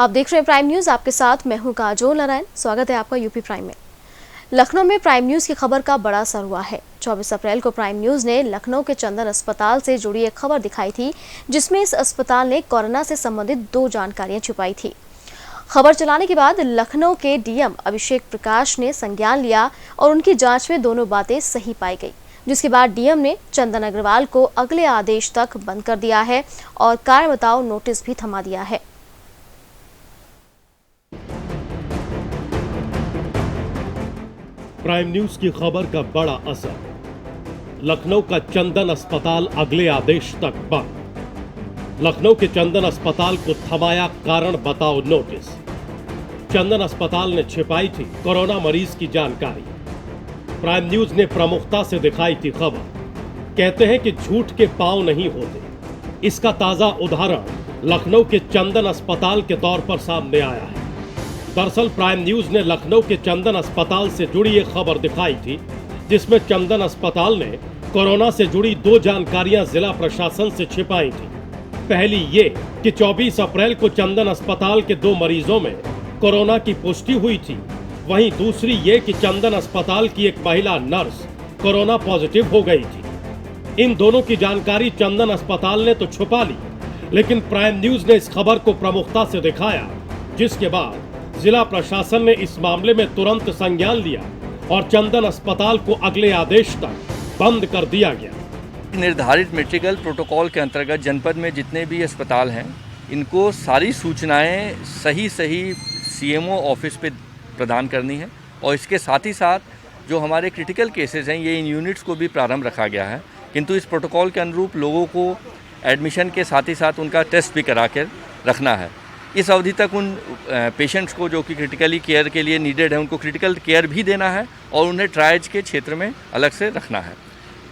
आप देख रहे हैं प्राइम न्यूज, आपके साथ मैं हूं काजोल नारायण। स्वागत है आपका यूपी प्राइम में। लखनऊ में प्राइम न्यूज की खबर का बड़ा असर हुआ है। 24 अप्रैल को प्राइम न्यूज ने लखनऊ के चंदन अस्पताल से जुड़ी एक खबर दिखाई थी, जिसमें इस अस्पताल ने कोरोना से संबंधित 2 जानकारियां छुपाई थी। खबर चलाने के बाद लखनऊ के डीएम अभिषेक प्रकाश ने संज्ञान लिया और उनकी जांच में दोनों बातें सही पाई गई, जिसके बाद डीएम ने चंदन अग्रवाल को अगले आदेश तक बंद कर दिया है और कारण बताओ नोटिस भी थमा दिया है। प्राइम न्यूज की खबर का बड़ा असर। लखनऊ का चंदन अस्पताल अगले आदेश तक बंद। लखनऊ के चंदन अस्पताल को थमाया कारण बताओ नोटिस। चंदन अस्पताल ने छिपाई थी कोरोना मरीज की जानकारी। प्राइम न्यूज ने प्रमुखता से दिखाई थी खबर। कहते हैं कि झूठ के पांव नहीं होते। इसका ताजा उदाहरण लखनऊ के चंदन अस्पताल के तौर पर सामने आया है। दरअसल प्राइम न्यूज ने लखनऊ के चंदन अस्पताल से जुड़ी एक खबर दिखाई थी, जिसमें चंदन अस्पताल ने कोरोना से जुड़ी 2 जानकारियां जिला प्रशासन से छिपाई थी। पहली ये कि 24 अप्रैल को चंदन अस्पताल के 2 मरीजों में कोरोना की पुष्टि हुई थी। वहीं दूसरी ये कि चंदन अस्पताल की एक महिला नर्स कोरोना पॉजिटिव हो गई थी। इन दोनों की जानकारी चंदन अस्पताल ने तो छुपा ली, लेकिन प्राइम न्यूज ने इस खबर को प्रमुखता से दिखाया, जिसके बाद जिला प्रशासन ने इस मामले में तुरंत संज्ञान लिया और चंदन अस्पताल को अगले आदेश तक बंद कर दिया गया। निर्धारित मेडिकल प्रोटोकॉल के अंतर्गत जनपद में जितने भी अस्पताल हैं, इनको सारी सूचनाएं सही सीएमओ ऑफिस पे प्रदान करनी है और इसके साथ ही साथ जो हमारे क्रिटिकल केसेस हैं, ये इन यूनिट्स को भी प्रारंभ रखा गया है। किंतु इस प्रोटोकॉल के अनुरूप लोगों को एडमिशन के साथ ही साथ उनका टेस्ट भी करा कर रखना है। इस अवधि तक उन पेशेंट्स को जो कि क्रिटिकली केयर के लिए नीडेड है, उनको क्रिटिकल केयर भी देना है और उन्हें ट्रायज के क्षेत्र में अलग से रखना है।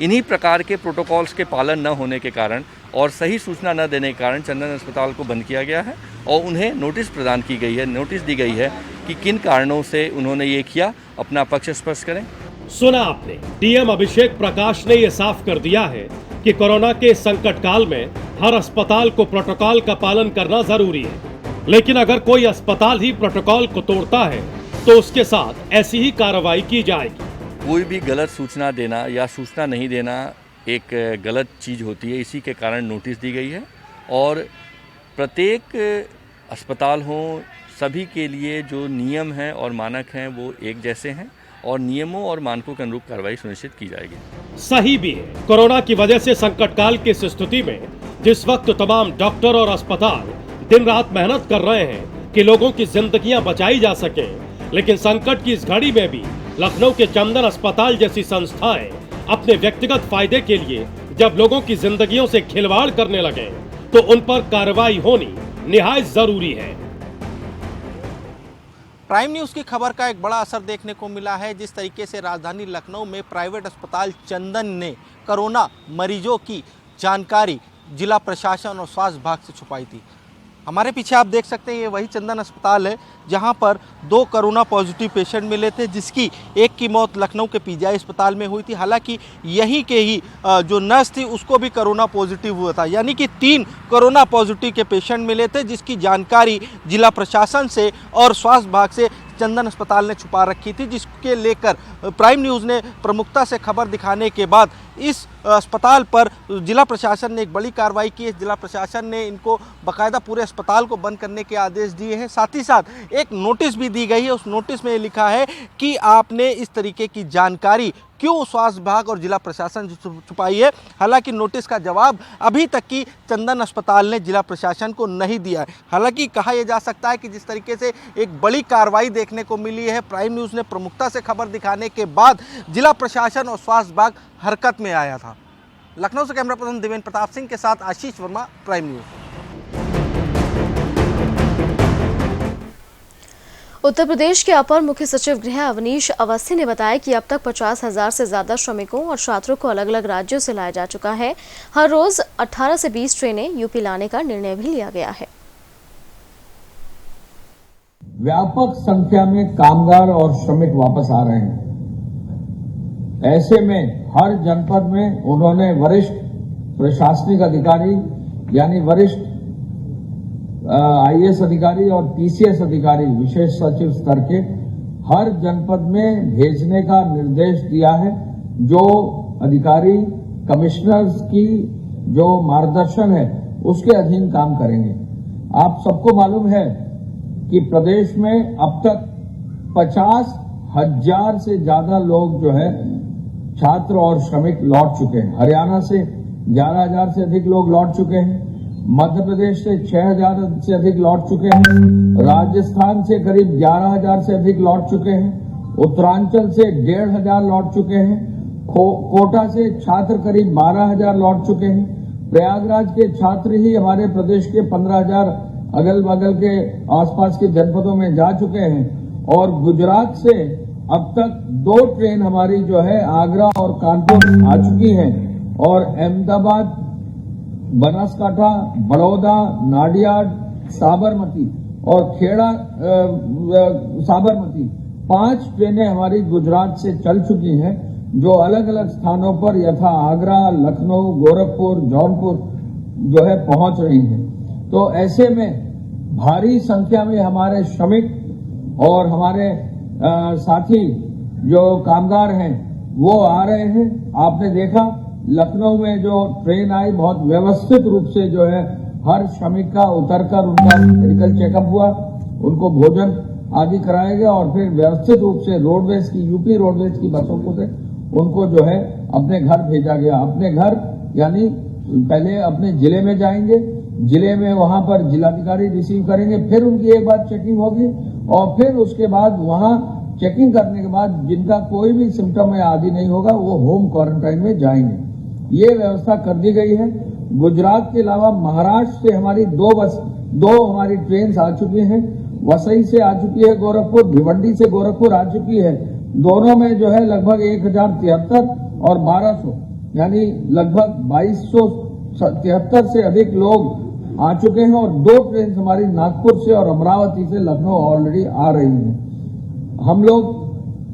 इन्हीं प्रकार के प्रोटोकॉल्स के पालन न होने के कारण और सही सूचना न देने के कारण चंदन अस्पताल को बंद किया गया है और उन्हें नोटिस प्रदान की गई है, नोटिस दी गई है कि किन कारणों से उन्होंने ये किया, अपना पक्ष स्पष्ट करें। सुना आपने, डीएम अभिषेक प्रकाश ने यह साफ कर दिया है कि कोरोना के संकट काल में हर अस्पताल को प्रोटोकॉल का पालन करना जरूरी है, लेकिन अगर कोई अस्पताल ही प्रोटोकॉल को तोड़ता है तो उसके साथ ऐसी ही कार्रवाई की जाएगी। कोई भी गलत सूचना देना या सूचना नहीं देना एक गलत चीज़ होती है, इसी के कारण नोटिस दी गई है और प्रत्येक अस्पताल हो सभी के लिए जो नियम हैं और मानक हैं वो एक जैसे हैं और नियमों और मानकों के अनुरूप कार्रवाई सुनिश्चित की जाएगी। सही भी है। कोरोना की वजह से संकट काल की इस स्थिति में जिस वक्त तमाम डॉक्टर और अस्पताल दिन रात मेहनत कर रहे हैं कि लोगों की जिंदगियां बचाई जा सके, लेकिन संकट की इस घड़ी में भी लखनऊ के चंदन अस्पताल जैसी संस्थाएं अपने व्यक्तिगत फायदे के लिए जब लोगों की जिंदगियों से खिलवाड़ करने लगे तो उन पर कार्रवाई होनी निहायत जरूरी है। प्राइम न्यूज की खबर का एक बड़ा असर देखने को मिला है। जिस तरीके से राजधानी लखनऊ में प्राइवेट अस्पताल चंदन ने कोरोना मरीजों की जानकारी जिला प्रशासन और स्वास्थ्य विभाग से छुपाई थी। हमारे पीछे आप देख सकते हैं, ये वही चंदन अस्पताल है जहां पर 2 कोरोना पॉजिटिव पेशेंट मिले थे, जिसकी एक की मौत लखनऊ के पीजीआई अस्पताल में हुई थी। हालांकि यहीं के ही जो नर्स थी उसको भी कोरोना पॉजिटिव हुआ था, यानी कि 3 कोरोना पॉजिटिव के पेशेंट मिले थे, जिसकी जानकारी जिला प्रशासन से और स्वास्थ्य विभाग से चंदन अस्पताल ने छुपा रखी थी, जिसके लेकर प्राइम न्यूज़ ने प्रमुखता से खबर दिखाने के बाद इस अस्पताल पर जिला प्रशासन ने एक बड़ी कार्रवाई की है। जिला प्रशासन ने इनको बाकायदा पूरे अस्पताल को बंद करने के आदेश दिए हैं। साथ ही साथ एक नोटिस भी दी गई है। उस नोटिस में लिखा है कि आपने इस तरीके की जानकारी क्यों स्वास्थ्य विभाग और जिला प्रशासन छुपाई है। हालांकि नोटिस का जवाब अभी तक की चंदन अस्पताल ने जिला प्रशासन को नहीं दिया है। हालांकि कहा यह जा सकता है कि जिस तरीके से एक बड़ी कार्रवाई देखने को मिली है, प्राइम न्यूज़ ने प्रमुखता से खबर दिखाने के बाद जिला प्रशासन और स्वास्थ्य विभाग हरकत में आया था। लखनऊ से कैमरा पर्सन देवेंद्र प्रताप सिंह के साथ आशीष वर्मा, प्राइम न्यूज़। उत्तर प्रदेश के अपर मुख्य सचिव गृह अवनीश अवस्थी ने बताया कि अब तक 50,000 से ज्यादा श्रमिकों और छात्रों को अलग अलग राज्यों से लाया जा चुका है। हर रोज 18 से 20 ट्रेनें यूपी लाने का निर्णय भी लिया गया है। व्यापक संख्या में कामगार और श्रमिक वापस आ रहे हैं। ऐसे में हर जनपद में उन्होंने वरिष्ठ प्रशासनिक अधिकारी यानी वरिष्ठ आईएएस अधिकारी और पीसीएस अधिकारी विशेष सचिव स्तर के हर जनपद में भेजने का निर्देश दिया है, जो अधिकारी कमिश्नर्स की जो मार्गदर्शन है उसके अधीन काम करेंगे। आप सबको मालूम है कि प्रदेश में अब तक 50,000 से ज्यादा लोग जो है छात्र और श्रमिक लौट चुके हैं। हरियाणा से 11,000 से अधिक लोग लौट चुके हैं, मध्य प्रदेश से 6,000 से अधिक लौट चुके हैं, राजस्थान से करीब 11,000 से अधिक लौट चुके हैं, उत्तरांचल से 1,500 लौट चुके हैं, कोटा से छात्र करीब 12,000 लौट चुके हैं, प्रयागराज के छात्र ही हमारे प्रदेश के 15,000 अगल बगल के आसपास के जनपदों में जा चुके हैं, और गुजरात से अब तक 2 ट्रेन हमारी जो है आगरा और कानपुर आ चुकी हैं, और अहमदाबाद, बनासकांठा, बड़ौदा, नाडियाड, साबरमती और खेड़ा साबरमती 5 ट्रेनें हमारी गुजरात से चल चुकी हैं, जो अलग अलग स्थानों पर यथा आगरा, लखनऊ, गोरखपुर, जौनपुर जो है पहुंच रही हैं। तो ऐसे में भारी संख्या में हमारे श्रमिक और हमारे साथी जो कामगार हैं वो आ रहे हैं। आपने देखा लखनऊ में जो ट्रेन आई, बहुत व्यवस्थित रूप से जो है हर श्रमिक का उतरकर उनका मेडिकल चेकअप हुआ, उनको भोजन आदि कराया गया, और फिर व्यवस्थित रूप से रोडवेज की, यूपी रोडवेज की बसों को से उनको जो है अपने घर भेजा गया। अपने घर यानी पहले अपने जिले में जाएंगे, जिले में वहां पर जिलाधिकारी रिसीव करेंगे, फिर उनकी एक बार चेकिंग होगी, और फिर उसके बाद वहां चेकिंग करने के बाद जिनका कोई भी सिम्टम या आदि नहीं होगा वो होम क्वारंटाइन में जाएंगे। ये व्यवस्था कर दी गई है। गुजरात के अलावा महाराष्ट्र से हमारी 2 हमारी ट्रेन आ चुकी हैं, वसई से आ चुकी है गोरखपुर, भिवंडी से गोरखपुर आ चुकी है। दोनों में जो है लगभग 1073 और 1200 यानी लगभग 2273 से अधिक लोग आ चुके हैं, और 2 ट्रेन हमारी नागपुर से और अमरावती से लखनऊ ऑलरेडी आ रही हैं। हम लोग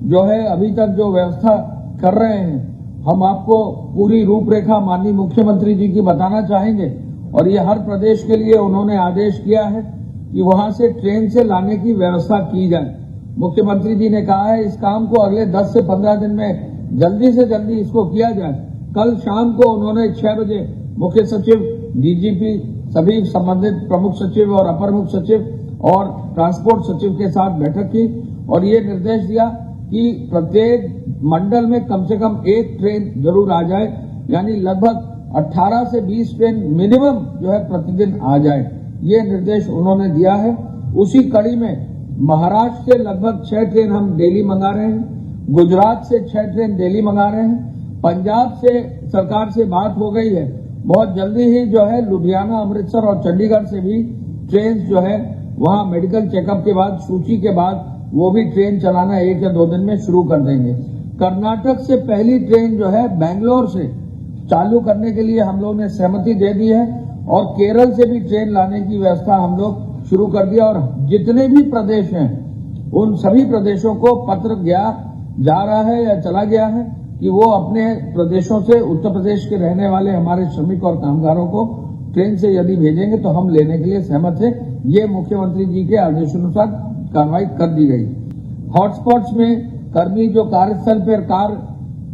जो है अभी तक जो व्यवस्था कर रहे हैं, हम आपको पूरी रूपरेखा माननीय मुख्यमंत्री जी की बताना चाहेंगे, और ये हर प्रदेश के लिए उन्होंने आदेश किया है कि वहां से ट्रेन से लाने की व्यवस्था की जाए। मुख्यमंत्री जी ने कहा है इस काम को अगले 10 से 15 दिन में जल्दी से जल्दी इसको किया जाए। कल शाम को उन्होंने 6 बजे मुख्य सचिव, डीजीपी, सभी संबंधित प्रमुख सचिव और अपर मुख्य सचिव और ट्रांसपोर्ट सचिव के साथ बैठक की, और ये निर्देश दिया कि प्रत्येक मंडल में कम से कम 1 ट्रेन जरूर आ जाए, यानी लगभग 18 से 20 ट्रेन मिनिमम जो है प्रतिदिन आ जाए। ये निर्देश उन्होंने दिया है। उसी कड़ी में महाराष्ट्र से लगभग 6 ट्रेन हम डेली मंगा रहे हैं, गुजरात से 6 ट्रेन डेली मंगा रहे हैं, पंजाब से सरकार से बात हो गई है, बहुत जल्दी ही जो है लुधियाना, अमृतसर और चंडीगढ़ से भी ट्रेन जो है वहां मेडिकल चेकअप के बाद, सूची के बाद वो भी ट्रेन चलाना 1 या 2 दिन में शुरू कर देंगे। कर्नाटक से पहली ट्रेन जो है बेंगलोर से चालू करने के लिए हम लोग ने सहमति दे दी है, और केरल से भी ट्रेन लाने की व्यवस्था हम लोग शुरू कर दिया, और जितने भी प्रदेश हैं उन सभी प्रदेशों को पत्र जा रहा है या चला गया है कि वो अपने प्रदेशों से, उत्तर प्रदेश के रहने वाले हमारे श्रमिक और कामगारों को ट्रेन से यदि भेजेंगे तो हम लेने के लिए सहमत है। ये मुख्यमंत्री जी के आदेशानुसार कार्रवाई कर दी गई। हॉटस्पॉट्स में कर्मी जो कार्यस्थल पर कार्य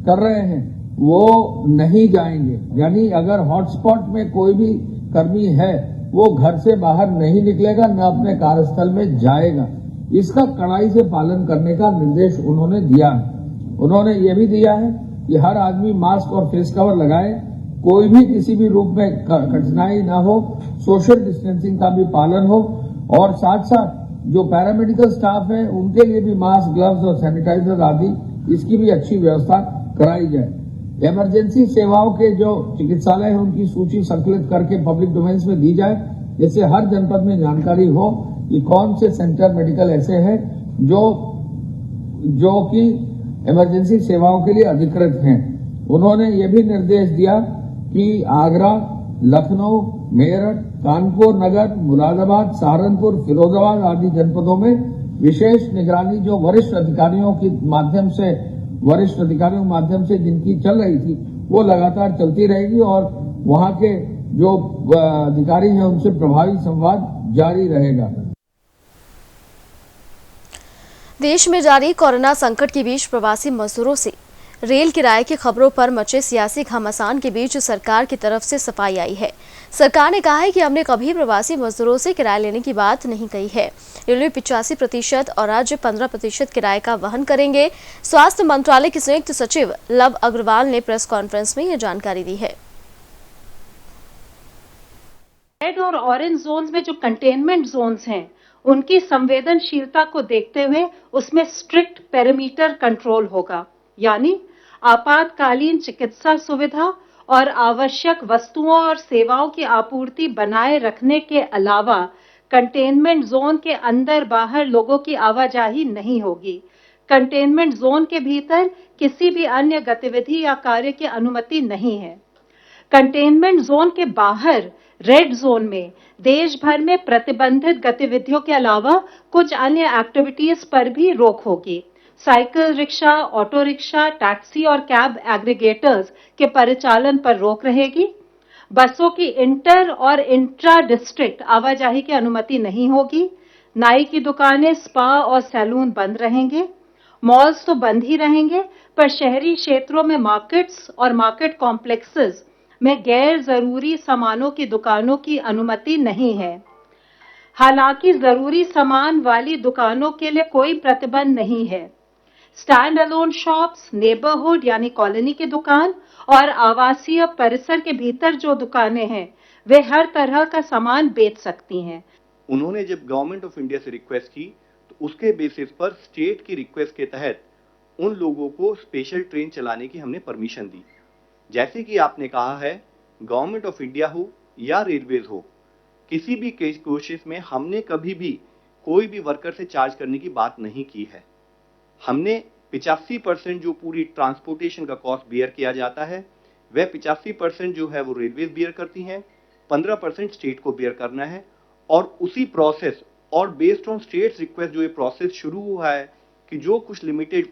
कर रहे हैं वो नहीं जाएंगे, यानी अगर हॉटस्पॉट में कोई भी कर्मी है वो घर से बाहर नहीं निकलेगा, न अपने कार्यस्थल में जाएगा। इसका कड़ाई से पालन करने का निर्देश उन्होंने दिया है। उन्होंने ये भी दिया है कि हर आदमी मास्क और फेस कवर लगाए, कोई भी किसी भी रूप में कठिनाई ना हो, सोशल डिस्टेंसिंग का भी पालन हो, और साथ साथ जो पैरामेडिकल स्टाफ है उनके लिए भी मास्क, ग्लव्स और सैनिटाइजर आदि इसकी भी अच्छी व्यवस्था कराई जाए। इमरजेंसी सेवाओं के जो चिकित्सालय हैं उनकी सूची संकलित करके पब्लिक डोमेन्स में दी जाए, जिससे हर जनपद में जानकारी हो कि कौन से सेंटर मेडिकल ऐसे हैं जो कि इमरजेंसी सेवाओं के लिए अधिकृत हैं। उन्होंने ये भी निर्देश दिया कि आगरा, लखनऊ, मेरठ, कानपुर नगर, मुरादाबाद, सहारनपुर, फिरोजाबाद आदि जनपदों में विशेष निगरानी जो वरिष्ठ अधिकारियों के माध्यम से जिनकी चल रही थी वो लगातार चलती रहेगी, और वहां के जो अधिकारी हैं उनसे प्रभावी संवाद जारी रहेगा। देश में जारी कोरोना संकट के बीच प्रवासी मजदूरों से रेल किराए की खबरों पर मचे सियासी घमासान के बीच सरकार की तरफ से सफाई आई है। सरकार ने कहा है कि हमने कभी प्रवासी मजदूरों से किराया लेने की बात नहीं कही है। रेलवे 85% और राज्य 15% किराए का वहन करेंगे। स्वास्थ्य मंत्रालय के संयुक्त सचिव लव अग्रवाल ने प्रेस कॉन्फ्रेंस में यह जानकारी दी है। रेड और ऑरेंज जोन्स में जो कंटेनमेंट जोन्स हैं, उनकी संवेदनशीलता को देखते हुए उसमें स्ट्रिक्ट पेरीमीटर कंट्रोल होगा, यानी आपातकालीन चिकित्सा सुविधा और आवश्यक वस्तुओं और सेवाओं की आपूर्ति बनाए रखने के अलावा कंटेनमेंट जोन के अंदर बाहर लोगों की आवाजाही नहीं होगी। कंटेनमेंट जोन के भीतर किसी भी अन्य गतिविधि या कार्य की अनुमति नहीं है। कंटेनमेंट जोन के बाहर रेड जोन में देश भर में प्रतिबंधित गतिविधियों के अलावा कुछ अन्य एक्टिविटीज पर भी रोक होगी। Cycle rickshaw, auto rickshaw, taxi और कैब एग्रीगेटर्स के परिचालन पर रोक रहेगी। बसों की इंटर और इंट्रा डिस्ट्रिक्ट आवाजाही की अनुमति नहीं होगी। नाई की दुकानें, स्पा और सैलून बंद रहेंगे। मॉल्स तो बंद ही रहेंगे, पर शहरी क्षेत्रों में मार्केट्स और मार्केट कॉम्प्लेक्सेस में गैर जरूरी सामानों की दुकानों की अनुमति नहीं है। हालांकि जरूरी सामान वाली दुकानों के लिए कोई प्रतिबंध नहीं है। स्टैंड अलोन शॉप्स, नेबरहुड यानी कॉलोनी की दुकान और आवासीय परिसर के भीतर जो दुकानें हैं, वे हर तरह का सामान बेच सकती हैं। उन्होंने जब गवर्नमेंट ऑफ इंडिया से रिक्वेस्ट की तो उसके बेसिस पर स्टेट की रिक्वेस्ट के तहत उन लोगों को स्पेशल ट्रेन चलाने की हमने परमिशन दी। जैसे कि आपने कहा है, गवर्नमेंट ऑफ इंडिया हो या रेलवेज हो, किसी भी कोशिश में हमने कभी भी कोई भी वर्कर से चार्ज करने की बात नहीं की है। हमने 85% जो पूरी ट्रांसपोर्टेशन का कॉस्ट बियर किया जाता है, वह 85% जो है वो रेलवेज बियर करती हैं, 15% स्टेट को बियर करना है। और उसी प्रोसेस और बेस्ड ऑन स्टेट्स रिक्वेस्ट जो ये प्रोसेस शुरू हुआ है कि जो कुछ लिमिटेड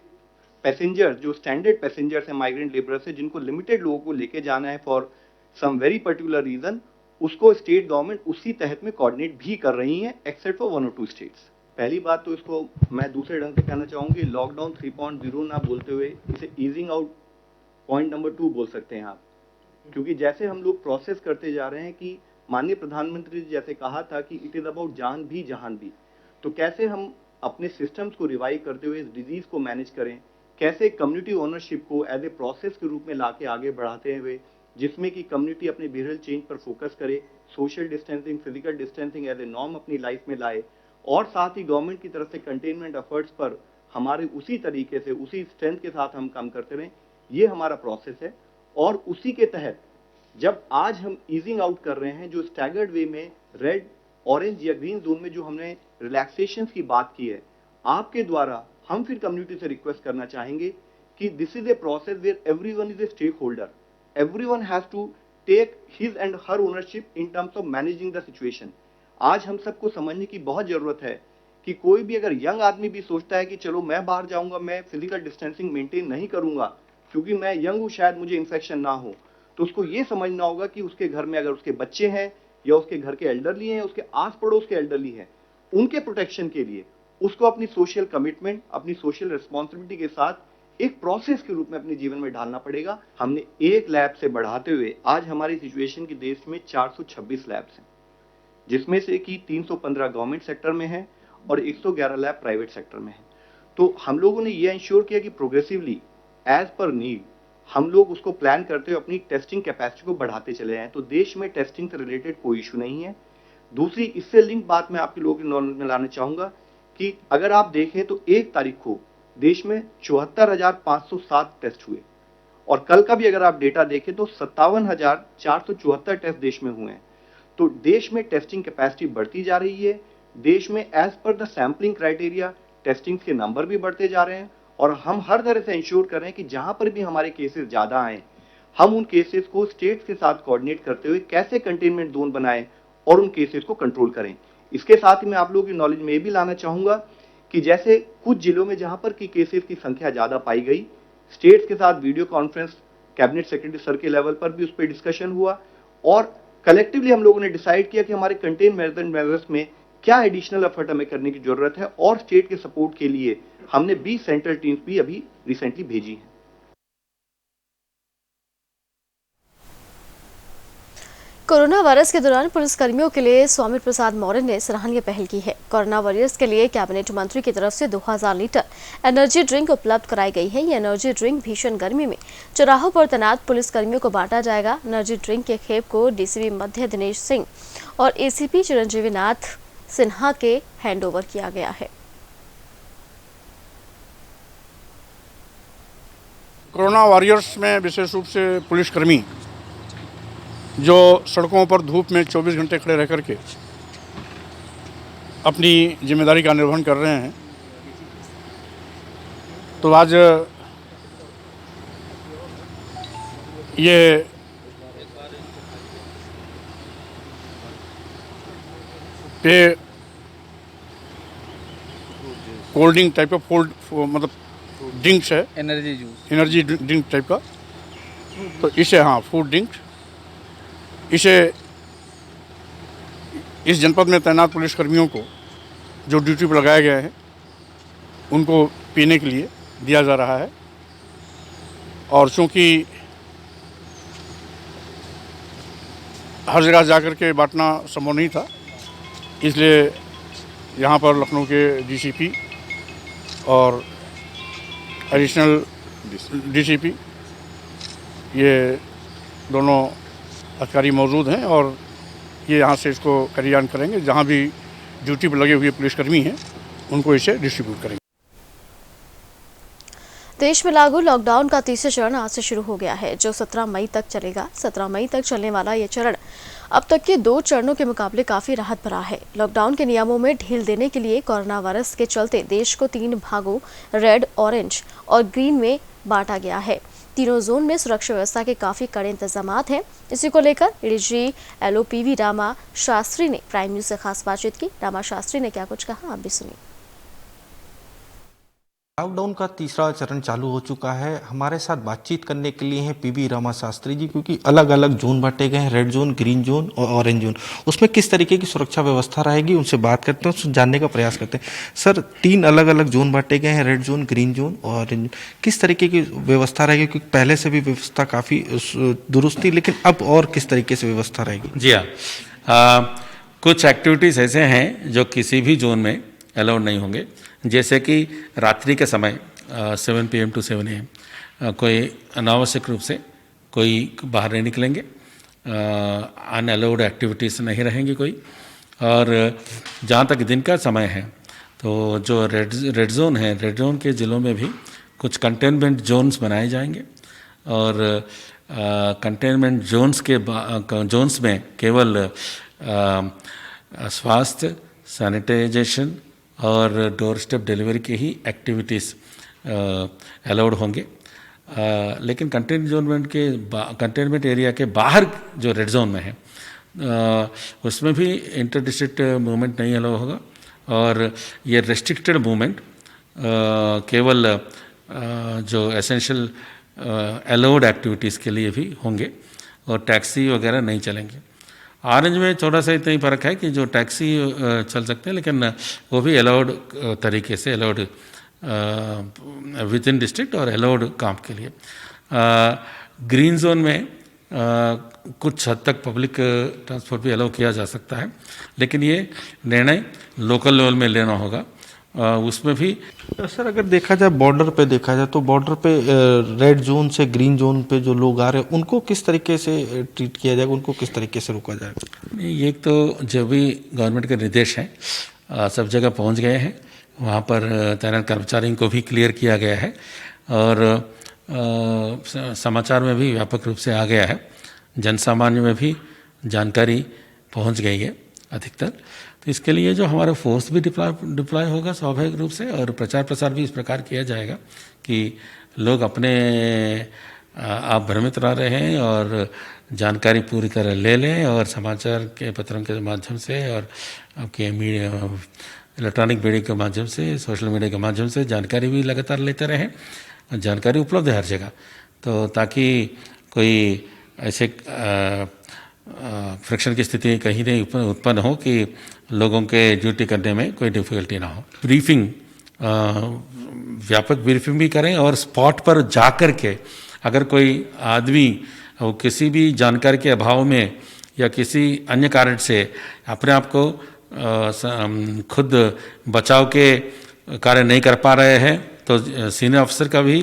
पैसेंजर, जो स्टैंडर्ड पैसेंजर्स हैं, माइग्रेंट लेबरर्स हैं, जिनको लिमिटेड लोगों को लेके जाना है for some very particular reason, उसको स्टेट गवर्नमेंट उसी तहत में कोऑर्डिनेट भी कर रही है, एक्सेप्ट फॉर 1 और 2 स्टेट्स। पहली बात तो इसको मैं दूसरे ढंग से कहना चाहूंगी, लॉकडाउन 3.0 ना बोलते हुए इसे ईजिंग आउट पॉइंट नंबर 2 बोल सकते हैं आप। क्योंकि जैसे हम लोग प्रोसेस करते जा रहे हैं कि माननीय प्रधानमंत्री जी जैसे कहा था कि इट इज अबाउट जान भी जहान भी, तो कैसे हम अपने सिस्टम्स को रिवाइव करते हुए इस डिजीज को मैनेज करें, कैसे कम्युनिटी ओनरशिप को एज ए प्रोसेस के रूप में लाके आगे बढ़ाते हुए, जिसमें कि कम्युनिटी अपने बिहेवियरल चेंज पर फोकस करे, social distancing, physical distancing as a norm अपनी लाइफ में लाए, और साथ ही गवर्नमेंट की तरफ से कंटेनमेंट एफर्ट्स पर हमारे उसी तरीके से, उसी स्ट्रेंथ के साथ हम काम करते रहें। ये हमारा प्रोसेस है। और उसी के तहत जब आज हम ईजिंग आउट कर रहे हैं, जो स्टैगर्ड वे में रेड, ऑरेंज या ग्रीन जोन में जो हमने रिलैक्सेशन की बात की है, आपके द्वारा हम फिर कम्युनिटी से रिक्वेस्ट करना चाहेंगे कि this is a process where everyone is a stakeholder, everyone has to take his and her ownership in terms of managing the situation. आज हम सबको समझने की बहुत जरूरत है कि कोई भी अगर यंग आदमी भी सोचता है कि चलो मैं बाहर जाऊंगा, मैं फिजिकल डिस्टेंसिंग मेंटेन नहीं करूंगा क्योंकि मैं यंग हूं, शायद मुझे इन्फेक्शन ना हो, तो उसको ये समझना होगा कि उसके घर में अगर उसके बच्चे हैं या उसके घर के एल्डरली हैं, उसके आस पड़ोस के एल्डरली हैं, उनके प्रोटेक्शन के लिए उसको अपनी सोशल कमिटमेंट, अपनी सोशल रिस्पॉन्सिबिलिटी के साथ एक प्रोसेस के रूप में अपने जीवन में ढालना पड़ेगा। हमने एक लैब से बढ़ाते हुए आज हमारी सिचुएशन की देश में 426 लैब्स हैं, जिसमें से कि 315 गवर्नमेंट सेक्टर में है और 111 लैब प्राइवेट सेक्टर में है। तो हम लोगों ने ये इंश्योर किया कि प्रोग्रेसिवली एज पर नीड हम लोग उसको प्लान करते हुए अपनी टेस्टिंग कैपेसिटी को बढ़ाते चले हैं। तो देश में टेस्टिंग से रिलेटेड कोई इशू नहीं है। दूसरी इससे लिंक बात मैं आपके लोगों के नॉलेज में लाना चाहूंगा कि अगर आप देखें तो 1 तारीख को देश में 74,507 टेस्ट हुए और कल का भी अगर आप डेटा देखें तो 57,474 टेस्ट देश में हुए हैं। तो देश में टेस्टिंग कैपेसिटी बढ़ती जा रही है। देश में as per the sampling criteria testing के नंबर भी बढ़ते जा रहे हैं और हम हर तरह से इंश्योर कर रहे हैं कि जहां पर भी हमारे केसेस ज्यादा आए, हम उन केसेस को स्टेट्स के साथ कोऑर्डिनेट करते हुए कैसे कंटेनमेंट जोन बनाएं और उन केसेस को कंट्रोल करें। इसके साथ ही मैं आप लोगों की नॉलेज में ये भी लाना चाहूंगा कि जैसे कुछ जिलों में जहां पर की केसेस की संख्या ज्यादा पाई गई, स्टेट्स के साथ video conference cabinet secretary sir के लेवल पर भी उस पर डिस्कशन हुआ और कलेक्टिवली हम लोगों ने डिसाइड किया कि हमारे कंटेनमेंट मेजर्स में क्या एडिशनल एफर्ट हमें करने की जरूरत है, और स्टेट के सपोर्ट के लिए हमने 20 सेंट्रल टीम्स भी अभी रिसेंटली भेजी हैं। कोरोना वायरस के दौरान पुलिसकर्मियों के लिए स्वामी प्रसाद मौर्य ने सराहनीय पहल की है। कोरोना वॉरियर्स के लिए कैबिनेट मंत्री की तरफ से 2000 लीटर एनर्जी ड्रिंक उपलब्ध कराई गई है। ये एनर्जी ड्रिंक भीषण गर्मी में चौराहों पर तैनात पुलिसकर्मियों को बांटा जाएगा। एनर्जी ड्रिंक के खेप को डीसीपी मध्य दिनेश सिंह और एसीपी चिरंजीवी नाथ सिन्हा के हैंडओवर किया गया है। कोरोना वॉरियर्स में विशेष रूप से पुलिसकर्मी जो सड़कों पर धूप में 24 घंटे खड़े रह करके अपनी जिम्मेदारी का निर्वहन कर रहे हैं, तो आज ये पे कोल्ड ड्रिंक टाइप का मतलब ड्रिंक्स है, एनर्जी ड्रिंक टाइप का, तो इसे फूड ड्रिंक, इसे इस जनपद में तैनात पुलिसकर्मियों को जो ड्यूटी पर लगाए गए हैं उनको पीने के लिए दिया जा रहा है। और चूँकि हर जगह जाकर के बांटना संभव नहीं था, इसलिए यहाँ पर लखनऊ के डीसीपी और एडिशनल डीसीपी ये दोनों अधिकारी मौजूद हैं और ये यहाँ से इसको कार्यान्वयन करेंगे। जहाँ भी ड्यूटी पर लगे हुए पुलिसकर्मी हैं उनको इसे डिस्ट्रीब्यूट करेंगे। देश में लागू लॉकडाउन का तीसरा चरण आज से शुरू हो गया है, जो 17 मई तक चलेगा। 17 मई तक चलने वाला ये चरण अब तक के 2 चरणों के मुकाबले काफी राहत भरा है। लॉकडाउन के नियमों में ढील देने के लिए कोरोना वायरस के चलते देश को 3 भागों रेड, ऑरेंज और ग्रीन में बांटा गया है। तीनों जोन में सुरक्षा व्यवस्था के काफी कड़े इंतजामात हैं। इसी को लेकर एडीजी एलओपीवी रामा शास्त्री ने प्राइम न्यूज से खास बातचीत की। रामा शास्त्री ने क्या कुछ कहा, आप भी सुनिए। लॉकडाउन का तीसरा चरण चालू हो चुका है। हमारे साथ बातचीत करने के लिए हैं पीवी रामा शास्त्री जी, क्योंकि अलग अलग जोन बांटे गए हैं, रेड जोन, ग्रीन जोन और ऑरेंज जोन। उसमें किस तरीके की सुरक्षा व्यवस्था रहेगी उनसे बात करते हैं, उससे जानने का प्रयास करते हैं। सर, 3 अलग अलग जोन बांटे गए हैं, रेड जोन, ग्रीन जोन और ऑरेंज जोन। किस तरीके की व्यवस्था रहेगी, क्योंकि पहले से भी व्यवस्था काफ़ी दुरुस्त थी, लेकिन अब और किस तरीके से व्यवस्था रहेगी? जी हाँ, कुछ एक्टिविटीज़ ऐसे हैं जो किसी भी जोन में अलाउड नहीं होंगे, जैसे कि रात्रि के समय 7 PM to 7 AM कोई अनावश्यक रूप से कोई बाहर नहीं निकलेंगे, अनअलाउड एक्टिविटीज़ नहीं रहेंगी कोई। और जहाँ तक दिन का समय है, तो जो रेड जोन है, रेड जोन के ज़िलों में भी कुछ कंटेनमेंट जोन्स बनाए जाएंगे और कंटेनमेंट जोन्स में केवल स्वास्थ्य, सैनिटाइजेशन और डोर स्टेप डिलीवरी की ही एक्टिविटीज़ अलाउड होंगे। लेकिन कंटेनमेंट एरिया के बाहर जो रेड जोन में है उसमें भी इंटर डिस्ट्रिक्ट मूवमेंट नहीं अलाउ होगा और ये रेस्ट्रिक्टेड मूवमेंट केवल जो एसेंशियल अलाउड एक्टिविटीज़ के लिए भी होंगे और टैक्सी वगैरह नहीं चलेंगे। ऑरेंज में थोड़ा सा इतना ही फ़र्क है कि जो टैक्सी चल सकते हैं, लेकिन वो भी अलाउड तरीके से, अलाउड विद इन डिस्ट्रिक्ट और अलाउड काम के लिए। ग्रीन जोन में कुछ हद तक पब्लिक ट्रांसपोर्ट भी अलाउ किया जा सकता है, लेकिन ये निर्णय लोकल लेवल में लेना होगा। उसमें भी सर, अगर देखा जाए बॉर्डर पे देखा जाए तो बॉर्डर पे रेड जोन से ग्रीन जोन पे जो लोग आ रहे हैं उनको किस तरीके से ट्रीट किया जाएगा, उनको किस तरीके से रोका जाएगा? ये तो जो भी गवर्नमेंट के निर्देश हैं सब जगह पहुंच गए हैं, वहाँ पर तैनात कर्मचारियों को भी क्लियर किया गया है और समाचार में भी व्यापक रूप से आ गया है, जन सामान्य में भी जानकारी पहुँच गई है अधिकतर। तो इसके लिए जो हमारा फोर्स भी डिप्लॉय होगा स्वाभाविक रूप से, और प्रचार प्रसार भी इस प्रकार किया जाएगा कि लोग अपने आप भ्रमित रह रहे हैं और जानकारी पूरी तरह ले लें और समाचार के पत्रों के माध्यम से और आपके मीडिया, इलेक्ट्रॉनिक मीडिया के माध्यम से, सोशल मीडिया के माध्यम से जानकारी भी लगातार लेते रहें। जानकारी उपलब्ध है हर जगह, तो ताकि कोई ऐसे फ्रिक्शन की स्थिति कहीं नहीं उत्पन्न हो कि लोगों के ड्यूटी करने में कोई डिफिकल्टी ना हो। ब्रीफिंग, व्यापक ब्रीफिंग भी करें और स्पॉट पर जाकर के अगर कोई आदमी वो किसी भी जानकारी के अभाव में या किसी अन्य कारण से अपने आप को खुद बचाव के कार्य नहीं कर पा रहे हैं तो सीनियर अफसर का भी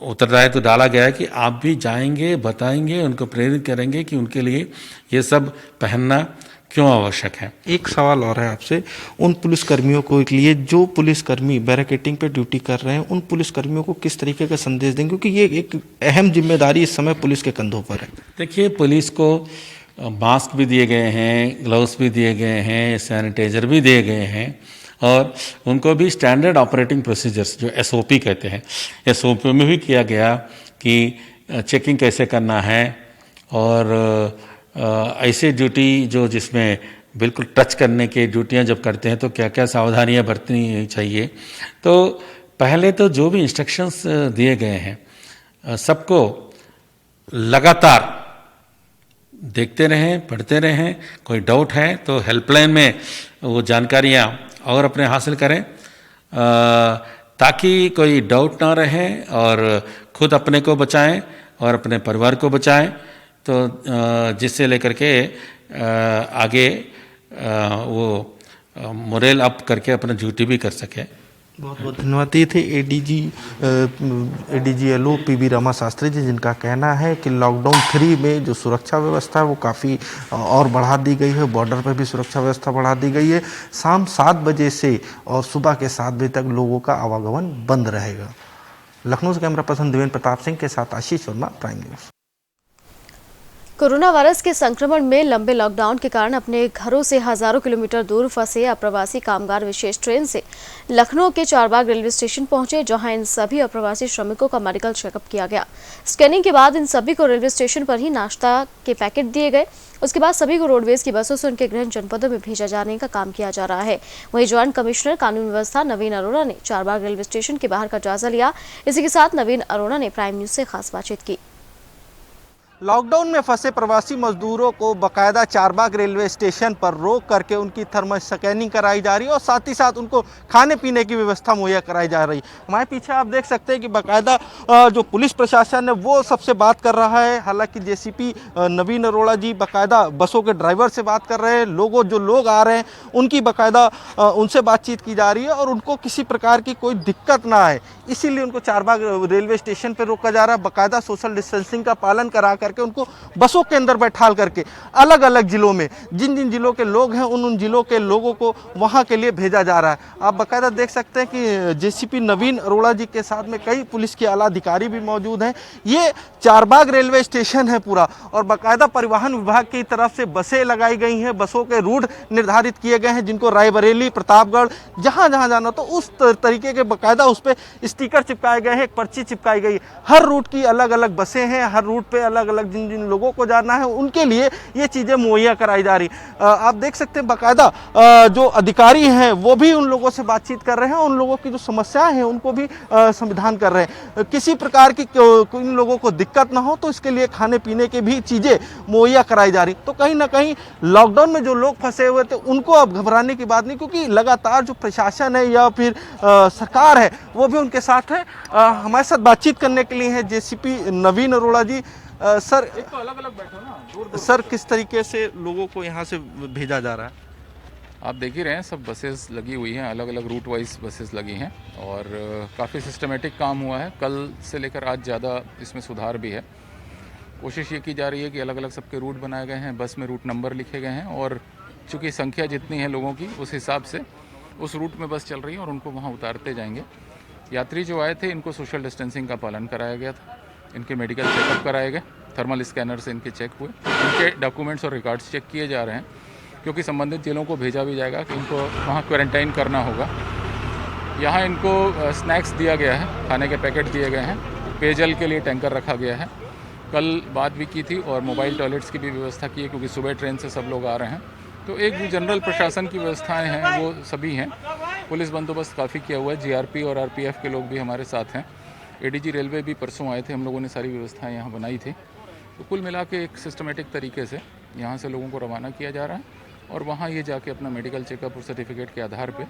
उत्तरदायित्व डाला गया है कि आप भी जाएंगे, बताएंगे, उनको प्रेरित करेंगे कि उनके लिए ये सब पहनना क्यों आवश्यक है। एक सवाल और है आपसे, उन पुलिसकर्मियों को लिए जो पुलिसकर्मी बैरिकेडिंग पे ड्यूटी कर रहे हैं, उन पुलिसकर्मियों को किस तरीके का संदेश देंगे, क्योंकि ये एक अहम जिम्मेदारी इस समय पुलिस के कंधों पर है। देखिए, पुलिस को मास्क भी दिए गए हैं, ग्लव्स भी दिए गए हैं, सैनिटाइजर भी दिए गए हैं और उनको भी स्टैंडर्ड ऑपरेटिंग प्रोसीजर्स जो SOP कहते हैं, SOP में भी किया गया कि चेकिंग कैसे करना है और ऐसे ड्यूटी जो जिसमें बिल्कुल टच करने के ड्यूटियां जब करते हैं तो क्या क्या सावधानियां बरतनी चाहिए। तो पहले तो जो भी इंस्ट्रक्शंस दिए गए हैं सबको लगातार देखते रहें, पढ़ते रहें। कोई डाउट है तो हेल्पलाइन में वो जानकारियां और अपने हासिल करें ताकि कोई डाउट ना रहे और खुद अपने को बचाएं और अपने परिवार को बचाएं, तो जिससे लेकर के आगे वो मोरल अप करके अपना ड्यूटी भी कर सके। बहुत बहुत धन्यवाद। ये थे ADG LO PB Rama Shastri ji, जिनका कहना है कि लॉकडाउन 3 में जो सुरक्षा व्यवस्था है वो काफ़ी और बढ़ा दी गई है। बॉर्डर पर भी सुरक्षा व्यवस्था बढ़ा दी गई है। शाम 7 बजे से और सुबह के 7 बजे तक लोगों का आवागमन बंद रहेगा। लखनऊ से कैमरा पर्सन देवेंद्र प्रताप सिंह के साथ Ashish Verma, Prime News. Corona virus के संक्रमण में लंबे लॉकडाउन के कारण अपने घरों से हजारों किलोमीटर दूर फंसे अप्रवासी कामगार विशेष ट्रेन से लखनऊ के चारबाग रेलवे स्टेशन पहुंचे, जहां इन सभी अप्रवासी श्रमिकों का मेडिकल चेकअप किया गया। स्कैनिंग के बाद इन सभी को रेलवे स्टेशन पर ही नाश्ता के पैकेट दिए गए। उसके बाद सभी को रोडवेज की बसों से उनके गृह जनपदों में भेजा जाने का काम किया जा रहा है। वहीं ज्वाइंट कमिश्नर कानून व्यवस्था नवीन अरोड़ा ने चारबाग रेलवे स्टेशन के बाहर का जायजा लिया। इसी के साथ नवीन अरोड़ा ने प्राइम न्यूज से खास बातचीत की। लॉकडाउन में फंसे प्रवासी मजदूरों को बाकायदा चारबाग रेलवे स्टेशन पर रोक करके उनकी थर्मल स्कैनिंग कराई जा रही है और साथ ही साथ उनको खाने पीने की व्यवस्था मुहैया कराई जा रही है। हमारे पीछे आप देख सकते हैं कि बाकायदा जो पुलिस प्रशासन है वो सबसे बात कर रहा है। हालांकि JCP नवीन अरोड़ा जी बाकायदा बसों के ड्राइवर से बात कर रहे हैं। जो लोग आ रहे हैं उनकी बाकायदा उनसे बातचीत की जा रही है और उनको किसी प्रकार की कोई दिक्कत ना आए, इसीलिए उनको चारबाग रेलवे स्टेशन पर रोका जा रहा है। बाकायदा सोशल डिस्टेंसिंग का पालन करा करके उनको बसों के अंदर बैठाल करके अलग अलग जिलों में जिन जिन जिलों के लोग हैं उन जिलों के लोगों को वहां के लिए भेजा जा रहा है। आप बाकायदा देख सकते हैं कि JCP नवीन अरोड़ा जी के साथ में कई पुलिस के आला अधिकारी भी मौजूद हैं। ये चारबाग रेलवे स्टेशन है पूरा और बाकायदा परिवहन विभाग की तरफ से बसें लगाई गई हैं। बसों के रूट निर्धारित किए गए हैं, जिनको रायबरेली, प्रतापगढ़, जहां जहां जाना तो उस तरीके के बाकायदा उस पर स्टिकर चिपकाए गए हैं, एक पर्ची चिपकाई गई। हर रूट की अलग अलग बसें हैं, हर रूट पे अलग अलग जिन जिन लोगों को जाना है उनके लिए ये चीज़ें मुहैया कराई जा रही। आप देख सकते हैं बाकायदा जो अधिकारी हैं वो भी उन लोगों से बातचीत कर रहे हैं, उन लोगों की जो समस्याएं हैं उनको भी समाधान कर रहे हैं। किसी प्रकार की इन लोगों को दिक्कत ना हो तो इसके लिए खाने पीने की भी चीज़ें मुहैया कराई जा रही। तो कहीं ना कहीं लॉकडाउन में जो लोग फंसे हुए थे उनको अब घबराने की बात नहीं, क्योंकि लगातार जो प्रशासन है या फिर सरकार है वो भी उनके साथ है। हमारे साथ बातचीत करने के लिए है JCP नवीन अरोड़ा जी। सर, तो अलग अलग बैठो ना, सर किस तरीके से लोगों को यहाँ से भेजा जा रहा है? आप देख ही रहे हैं, सब बसेस लगी हुई हैं, अलग अलग रूट वाइज बसेस लगी हैं और काफ़ी सिस्टमेटिक काम हुआ है। कल से लेकर आज ज़्यादा इसमें सुधार भी है। कोशिश ये की जा रही है कि अलग अलग सबके रूट बनाए गए हैं, बस में रूट नंबर लिखे गए हैं और चूँकि संख्या जितनी है लोगों की उस हिसाब से उस रूट में बस चल रही है और उनको वहाँ उतारते जाएंगे। यात्री जो आए थे इनको सोशल डिस्टेंसिंग का पालन कराया गया था, इनके मेडिकल चेकअप कराए गए, थर्मल स्कैनर से इनके चेक हुए, इनके डॉक्यूमेंट्स और रिकॉर्ड्स चेक किए जा रहे हैं, क्योंकि संबंधित जिलों को भेजा भी जाएगा कि इनको वहाँ क्वारंटाइन करना होगा। यहाँ इनको स्नैक्स दिया गया है, खाने के पैकेट दिए गए हैं, पेयजल के लिए टैंकर रखा गया है। कल बात भी की थी और मोबाइल टॉयलेट्स की भी व्यवस्था की है, क्योंकि सुबह ट्रेन से सब लोग आ रहे हैं। तो एक जो जनरल प्रशासन की व्यवस्थाएं हैं वो सभी हैं। पुलिस बंदोबस्त काफ़ी किया हुआ है, GRP और RPF के लोग भी हमारे साथ हैं। ADG रेलवे भी परसों आए थे, हम लोगों ने सारी व्यवस्थाएं यहाँ बनाई थी। तो कुल मिला के एक सिस्टमेटिक तरीके से यहाँ से लोगों को रवाना किया जा रहा है और वहाँ ये जाके अपना मेडिकल चेकअप और सर्टिफिकेट के आधार पे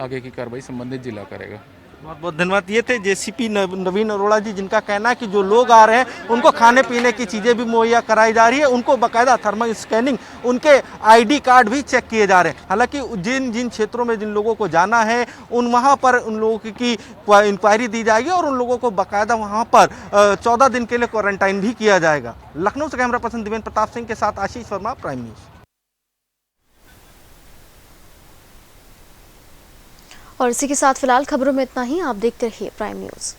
आगे की कार्रवाई संबंधित जिला करेगा। बहुत बहुत धन्यवाद। ये थे जेसीपी नवीन अरोड़ा जी, जिनका कहना है कि जो लोग आ रहे हैं उनको खाने पीने की चीज़ें भी मुहैया कराई जा रही है, उनको बाकायदा थर्मल स्कैनिंग, उनके आईडी कार्ड भी चेक किए जा रहे हैं। हालांकि जिन जिन क्षेत्रों में जिन लोगों को जाना है वहाँ पर उन लोगों की इंक्वायरी दी जाएगी और उन लोगों को बाकायदा वहाँ पर 14 दिन के लिए क्वारंटाइन भी किया जाएगा। लखनऊ से कैमरा पर्सन दिवेंद्र प्रताप सिंह के साथ आशीष वर्मा, प्राइम न्यूज़। और इसी के साथ फिलहाल खबरों में इतना ही। आप देखते रहिए प्राइम न्यूज़।